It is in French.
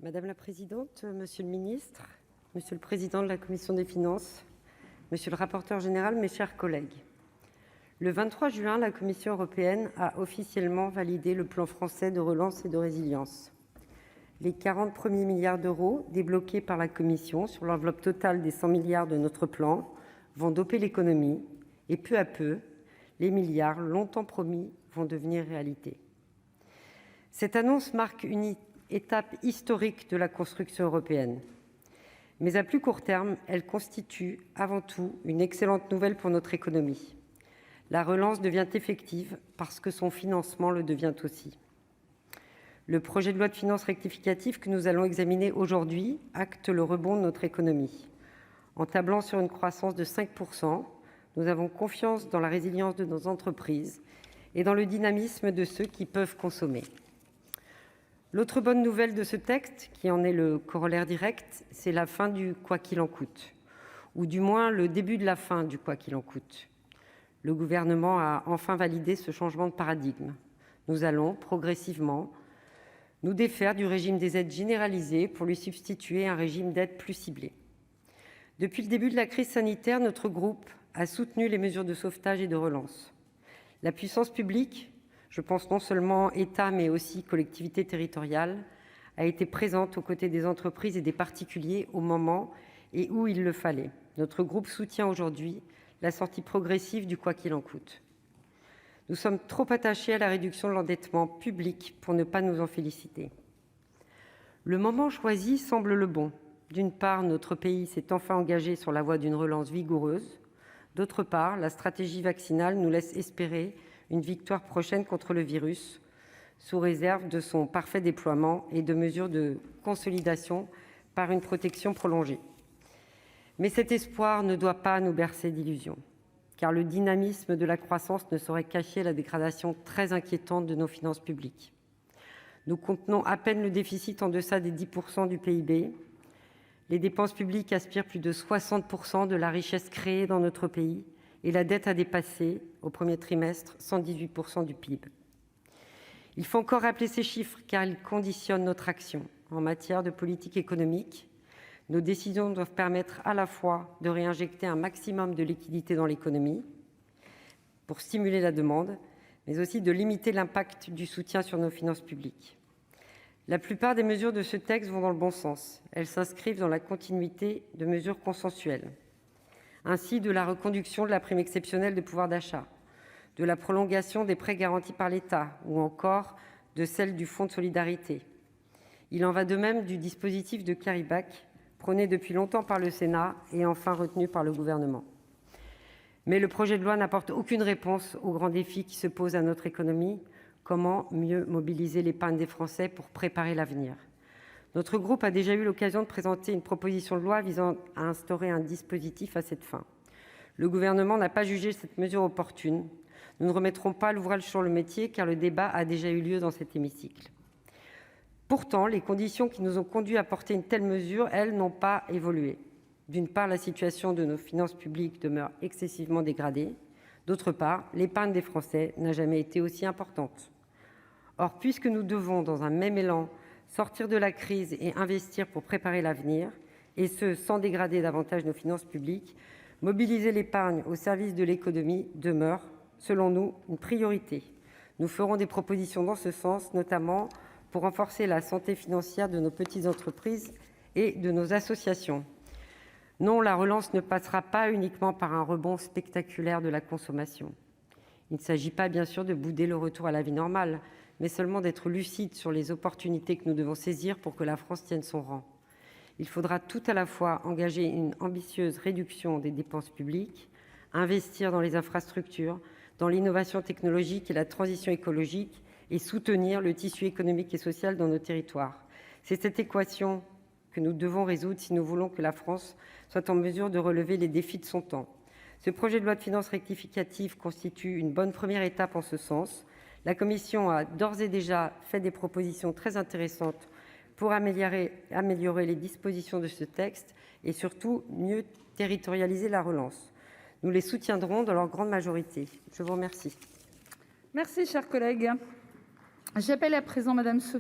Madame la présidente, monsieur le ministre, monsieur le président de la commission des finances, monsieur le rapporteur général, mes chers collègues, le 23 juin, la Commission européenne a officiellement validé le plan français de relance et de résilience. Les 40 premiers milliards d'euros débloqués par la Commission sur l'enveloppe totale des 100 milliards de notre plan vont doper l'économie et peu à peu, les milliards longtemps promis vont devenir réalité. Cette annonce marque une étape historique de la construction européenne. Mais à plus court terme, elle constitue avant tout une excellente nouvelle pour notre économie. La relance devient effective parce que son financement le devient aussi. Le projet de loi de finances rectificative que nous allons examiner aujourd'hui acte le rebond de notre économie. En tablant sur une croissance de 5%, nous avons confiance dans la résilience de nos entreprises et dans le dynamisme de ceux qui peuvent consommer. L'autre bonne nouvelle de ce texte, qui en est le corollaire direct, c'est la fin du « quoi qu'il en coûte », ou du moins le début de la fin du « quoi qu'il en coûte ». Le gouvernement a enfin validé ce changement de paradigme. Nous allons progressivement nous défaire du régime des aides généralisées pour lui substituer un régime d'aide plus ciblé. Depuis le début de la crise sanitaire, notre groupe a soutenu les mesures de sauvetage et de relance. La puissance publique, je pense non seulement État, mais aussi collectivités territoriales, a été présente aux côtés des entreprises et des particuliers au moment et où il le fallait. Notre groupe soutient aujourd'hui la sortie progressive du « quoi qu'il en coûte ». Nous sommes trop attachés à la réduction de l'endettement public pour ne pas nous en féliciter. Le moment choisi semble le bon. D'une part, notre pays s'est enfin engagé sur la voie d'une relance vigoureuse. D'autre part, la stratégie vaccinale nous laisse espérer une victoire prochaine contre le virus, sous réserve de son parfait déploiement et de mesures de consolidation par une protection prolongée. Mais cet espoir ne doit pas nous bercer d'illusions, car le dynamisme de la croissance ne saurait cacher la dégradation très inquiétante de nos finances publiques. Nous contenons à peine le déficit en deçà des 10% du PIB. Les dépenses publiques aspirent plus de 60% de la richesse créée dans notre pays et la dette a dépassé, au premier trimestre, 118% du PIB. Il faut encore rappeler ces chiffres car ils conditionnent notre action. En matière de politique économique, nos décisions doivent permettre à la fois de réinjecter un maximum de liquidités dans l'économie pour stimuler la demande, mais aussi de limiter l'impact du soutien sur nos finances publiques. La plupart des mesures de ce texte vont dans le bon sens. Elles s'inscrivent dans la continuité de mesures consensuelles. Ainsi, de la reconduction de la prime exceptionnelle de pouvoir d'achat, de la prolongation des prêts garantis par l'État ou encore de celle du Fonds de solidarité. Il en va de même du dispositif de carry-back, prôné depuis longtemps par le Sénat et enfin retenu par le gouvernement. Mais le projet de loi n'apporte aucune réponse aux grands défis qui se posent à notre économie. Comment mieux mobiliser l'épargne des Français pour préparer l'avenir ? Notre groupe a déjà eu l'occasion de présenter une proposition de loi visant à instaurer un dispositif à cette fin. Le gouvernement n'a pas jugé cette mesure opportune. Nous ne remettrons pas l'ouvrage sur le métier car le débat a déjà eu lieu dans cet hémicycle. Pourtant, les conditions qui nous ont conduits à porter une telle mesure, elles, n'ont pas évolué. D'une part, la situation de nos finances publiques demeure excessivement dégradée. D'autre part, l'épargne des Français n'a jamais été aussi importante. Or, puisque nous devons, dans un même élan, sortir de la crise et investir pour préparer l'avenir, et ce, sans dégrader davantage nos finances publiques, mobiliser l'épargne au service de l'économie demeure, selon nous, une priorité. Nous ferons des propositions dans ce sens, notamment pour renforcer la santé financière de nos petites entreprises et de nos associations. Non, la relance ne passera pas uniquement par un rebond spectaculaire de la consommation. Il ne s'agit pas, bien sûr, de bouder le retour à la vie normale, mais seulement d'être lucide sur les opportunités que nous devons saisir pour que la France tienne son rang. Il faudra tout à la fois engager une ambitieuse réduction des dépenses publiques, investir dans les infrastructures, dans l'innovation technologique et la transition écologique, et soutenir le tissu économique et social dans nos territoires. C'est cette équation que nous devons résoudre si nous voulons que la France soit en mesure de relever les défis de son temps. Ce projet de loi de finances rectificative constitue une bonne première étape en ce sens. La Commission a d'ores et déjà fait des propositions très intéressantes pour améliorer les dispositions de ce texte et surtout mieux territorialiser la relance. Nous les soutiendrons dans leur grande majorité. Je vous remercie. Merci, chers collègues. J'appelle à présent Madame Sophie